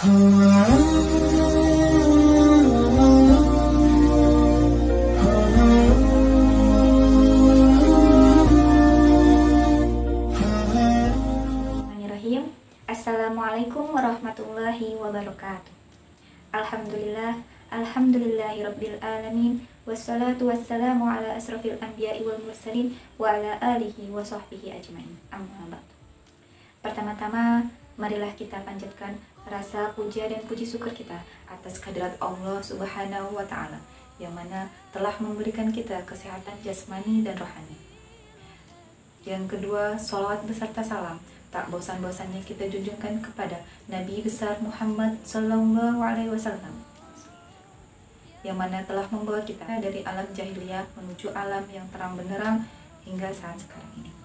Bismillahirrahmanirrahim. Assalamualaikum warahmatullahi wabarakatuh. Alhamdulillahirabbil alamin. Wassalatu wassalamu ala asrofil anbiya'i wal mursalin wa ala alihi wa sahbihi ajmain. Amma ba'du. Pertama-tama, marilah kita panjatkan rasa puja dan puji syukur kita atas kehadirat Allah Subhanahu wa Ta'ala, yang mana telah memberikan kita kesehatan jasmani dan rohani. Yang kedua, sholawat beserta salam tak bosan-bosannya kita junjungkan kepada Nabi besar Muhammad Sallallahu Alaihi Wasallam, yang mana telah membawa kita dari alam jahiliyah menuju alam yang terang benderang hingga saat sekarang ini.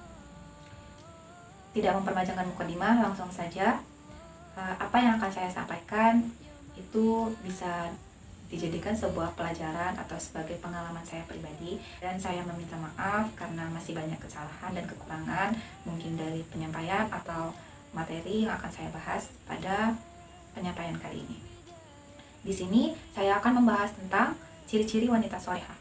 Tidak memperpanjangkan mukadimah, langsung saja. Apa yang akan saya sampaikan itu bisa dijadikan sebuah pelajaran atau sebagai pengalaman saya pribadi, dan saya meminta maaf karena masih banyak kesalahan dan kekurangan mungkin dari penyampaian atau materi yang akan saya bahas pada penyampaian kali ini. Di sini saya akan membahas tentang ciri-ciri wanita solehah.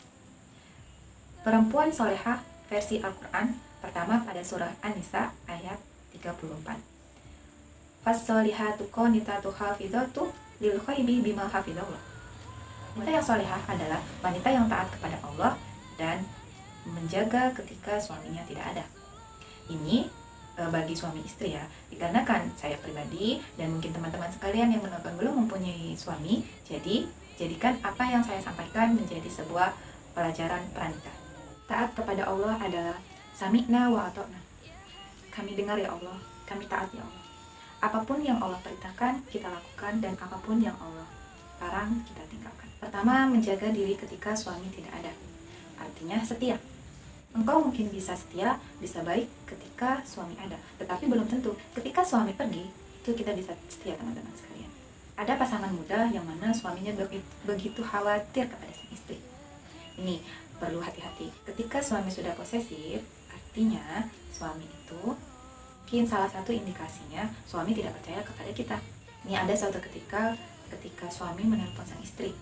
Perempuan solehah versi Al-Quran pertama pada surah An-Nisa ayat 34. Fas-solihatu qanitatu hafizatu lil ghaibi bima hafizallah. Wanita yang solehah adalah wanita yang taat kepada Allah dan menjaga ketika suaminya tidak ada. Ini bagi suami istri ya, dikarenakan saya pribadi dan mungkin teman-teman sekalian yang menonton belum mempunyai suami, jadi jadikan apa yang saya sampaikan menjadi sebuah pelajaran peranikah. Taat kepada Allah adalah sami'na wa ata'na. Kami dengar ya Allah, kami taat ya Allah. Apapun yang Allah perintahkan kita lakukan, dan apapun yang Allah larang kita tinggalkan. Pertama, menjaga diri ketika suami tidak ada. Artinya setia. Engkau mungkin bisa setia, bisa baik ketika suami ada, tetapi belum tentu ketika suami pergi itu kita bisa setia, teman-teman sekalian. Ada pasangan muda yang mana suaminya begitu khawatir kepada sang istri. Ini perlu hati-hati. Ketika suami sudah posesif, artinya suami itu mungkin salah satu indikasinya suami tidak percaya kepada kita. Ini ada suatu ketika suami menelpon sang istri,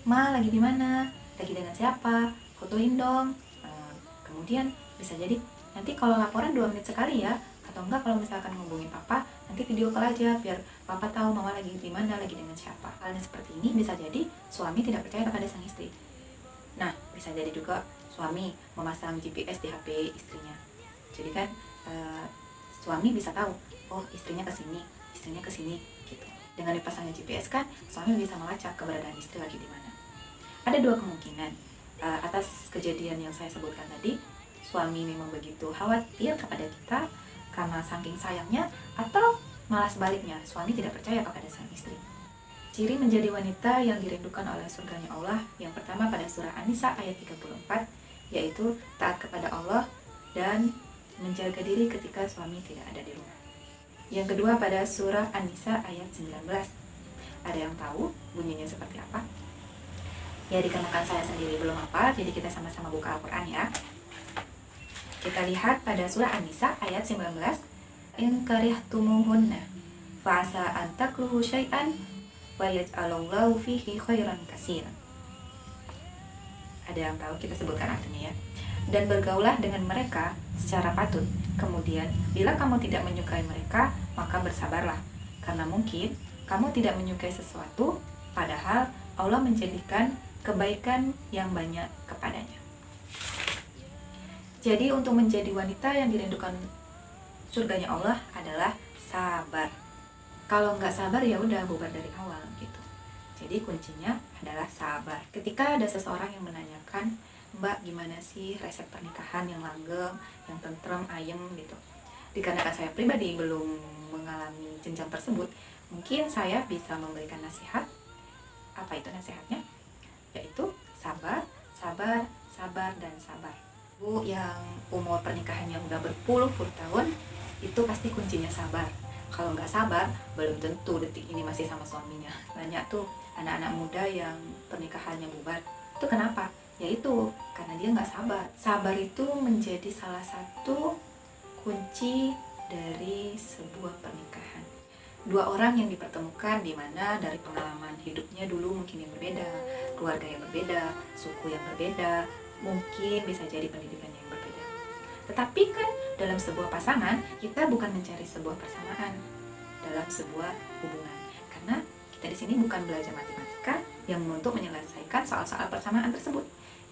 "Ma, lagi di mana? Lagi dengan siapa? Fotoin dong." Kemudian bisa jadi nanti kalau laporan 2 menit sekali ya, atau enggak kalau misalkan ngubungin papa, nanti video call aja biar papa tahu mama lagi di mana, lagi dengan siapa. Halnya seperti ini bisa jadi suami tidak percaya kepada sang istri. Nah, bisa jadi juga suami memasang GPS di HP istrinya. Jadi kan suami bisa tahu, oh istrinya kesini gitu. Dengan dipasangnya GPS kan suami bisa melacak keberadaan istri lagi di mana. Ada 2 kemungkinan atas kejadian yang saya sebutkan tadi. Suami memang begitu khawatir kepada kita karena saking sayangnya, atau malah sebaliknya, suami tidak percaya kepada sang istri. Ciri menjadi wanita yang dirindukan oleh surganya Allah yang pertama pada surah An-Nisa ayat 34, yaitu taat kepada Allah dan menjaga diri ketika suami tidak ada di rumah. Yang kedua pada surah An-Nisa ayat 19. Ada yang tahu bunyinya seperti apa? Ya, dikarenakan saya sendiri belum hafal, jadi kita sama-sama buka Al-Quran ya. Kita lihat pada surah An-Nisa ayat 19. In karihtumuhunna fa'asa an takruhu syai'an wa yaj'alallahu fihi khairan katsiran. Ada yang tahu? Kita sebutkan artinya ya. Dan bergaulah dengan mereka secara patut. Kemudian, bila kamu tidak menyukai mereka, maka bersabarlah. Karena mungkin kamu tidak menyukai sesuatu, padahal Allah menjadikan kebaikan yang banyak kepadanya. Jadi untuk menjadi wanita yang dirindukan surganya Allah adalah sabar. Kalau nggak sabar ya udah bubar dari awal gitu. Jadi kuncinya adalah sabar. Ketika ada seseorang yang menanyakan, "Mbak, gimana sih resep pernikahan yang langgeng, yang tentrem, ayem gitu?" Dikarenakan saya pribadi belum mengalami jenjang tersebut, mungkin saya bisa memberikan nasihat. Apa itu nasihatnya? Yaitu sabar, sabar, sabar, dan sabar. Bu yang umur pernikahannya udah berpuluh-puluh tahun, itu pasti kuncinya sabar. Kalau nggak sabar, belum tentu detik ini masih sama suaminya. Banyak tuh anak-anak muda yang pernikahannya bubar. Itu kenapa? Yaitu karena dia nggak sabar. Sabar itu menjadi salah satu kunci dari sebuah pernikahan. dua orang yang dipertemukan di mana dari pengalaman hidupnya dulu mungkin yang berbeda, keluarga yang berbeda, suku yang berbeda, mungkin bisa jadi pendidikan yang berbeda. Tetapi kan dalam sebuah pasangan, kita bukan mencari sebuah persamaan dalam sebuah hubungan. Karena kita di sini bukan belajar matematika yang untuk menyelesaikan soal-soal persamaan tersebut.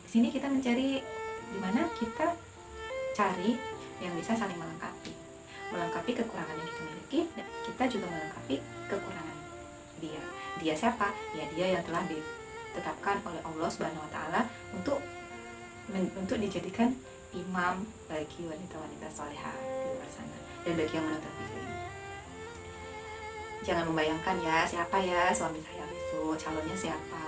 Di sini kita mencari di mana kita cari yang bisa saling melengkapi kekurangan yang kita miliki, dan kita juga melengkapi kekurangan dia. Dia siapa? Ya dia yang telah ditetapkan oleh Allah Subhanahu Wa Taala untuk dijadikan imam bagi wanita-wanita salehah di luar sana dan bagi yang menonton video ini. Jangan membayangkan ya siapa ya suami saya besok, calonnya siapa.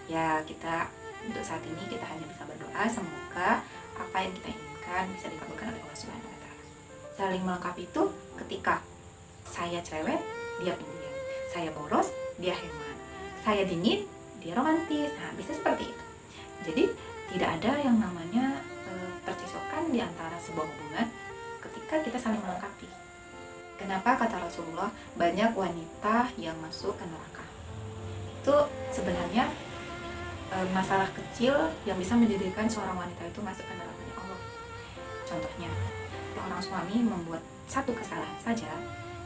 Ya kita untuk saat ini kita hanya bisa berdoa semoga apa yang kita inginkan bisa dikabulkan oleh Allah Subhanahu Wa Taala. Saling melengkapi itu ketika saya cerewet, dia pendiam. Saya boros, dia hemat. Saya dingin, dia romantis. Nah, bisa seperti itu. Jadi tidak ada yang namanya percecokan di antara sebuah hubungan ketika kita saling melengkapi. Kenapa kata Rasulullah banyak wanita yang masuk ke neraka? Itu sebenarnya masalah kecil yang bisa menjadikan seorang wanita itu masuk ke nerakanya Allah. Contohnya, seorang suami membuat satu kesalahan saja,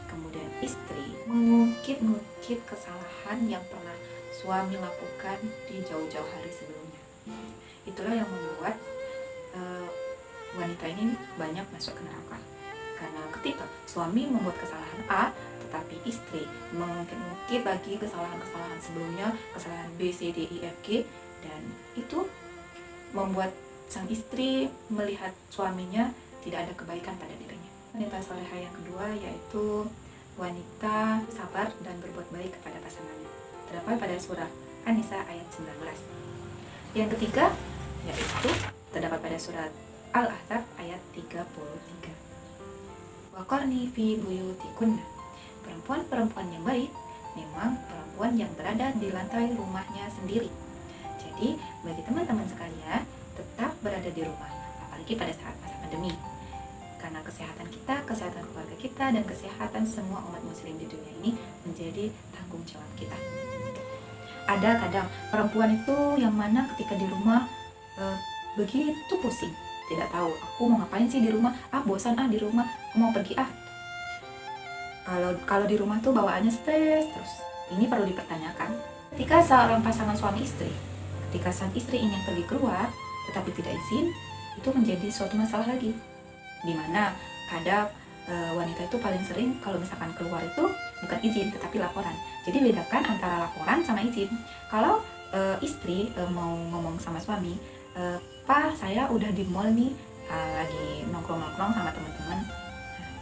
kemudian istri mengungkit-ngungkit kesalahan yang pernah suami lakukan di jauh-jauh hari sebelumnya. Itulah yang membuat wanita ini banyak masuk ke neraka. Karena ketika suami membuat kesalahan A, tetapi istri mengungkit-ungkit lagi kesalahan-kesalahan sebelumnya, kesalahan B, C, D, E, F, G, dan itu membuat sang istri melihat suaminya tidak ada kebaikan pada dirinya. Wanita salehah yang kedua yaitu wanita sabar dan berbuat baik kepada pasangannya. Terdapat pada surah An-Nisa ayat 19. Yang ketiga yaitu terdapat pada surat Al-Ahzab ayat 33. Waqarni fi buyutikunna. Perempuan-perempuan yang baik memang perempuan yang berada di lantai rumahnya sendiri. Jadi bagi teman-teman sekalian tetap berada di rumah, apalagi pada saat masa pandemi. Karena kesehatan kita, kesehatan keluarga kita, dan kesehatan semua umat muslim di dunia ini menjadi tanggung jawab kita. Ada kadang perempuan itu yang mana ketika di rumah begitu pusing, tidak tahu aku mau ngapain sih di rumah, bosan di rumah, aku mau pergi Kalau di rumah tuh bawaannya stres terus. Ini perlu dipertanyakan. Ketika seorang pasangan suami istri, ketika sang istri ingin pergi keluar tetapi tidak izin, itu menjadi suatu masalah lagi. Dimana kadang wanita itu paling sering kalau misalkan keluar itu bukan izin tetapi laporan. Jadi bedakan antara laporan sama izin. Kalau istri mau ngomong sama suami, Pak saya udah di mall nih, lagi nongkrong-nongkrong sama teman-teman,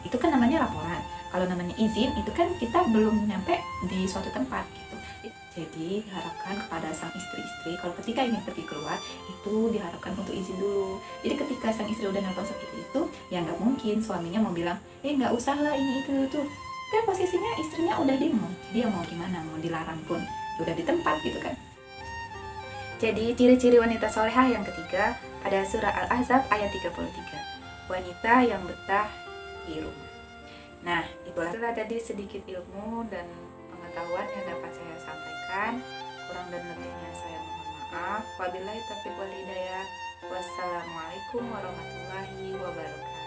itu kan namanya laporan. Kalau namanya izin itu kan kita belum nyampe di suatu tempat gitu. Jadi diharapkan kepada sang istri-istri kalau ketika ingin pergi keluar itu diharapkan untuk izin dulu. Jadi ketika sang istri udah nelpon seperti itu, ya nggak mungkin suaminya mau bilang nggak usah lah ini itu. Kan posisinya istrinya udah di mall, dia mau gimana, mau dilarang pun udah di tempat gitu kan. Jadi ciri-ciri wanita solehah yang ketiga pada surah Al-Ahzab ayat 33. Wanita yang betah di rumah. Nah, itulah tadi sedikit ilmu dan pengetahuan yang dapat saya sampaikan. Kurang dan lebihnya saya mohon maaf. Wabillahi taufiq wal hidayah. Wassalamualaikum warahmatullahi wabarakatuh.